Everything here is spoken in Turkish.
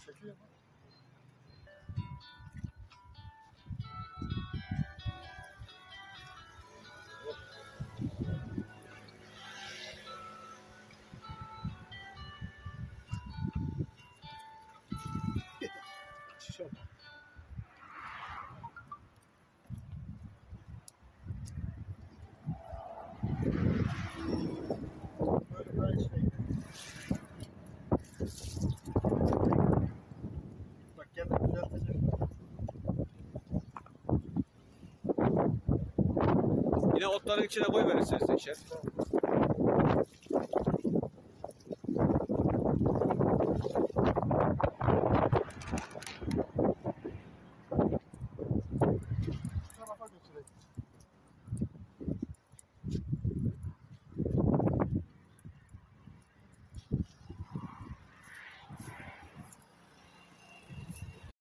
Çekiyor mu? Şişe. Böyle daha içine gidiyor. Bak gene düzeltecek. Yine otların içine koy verirsiniz şef.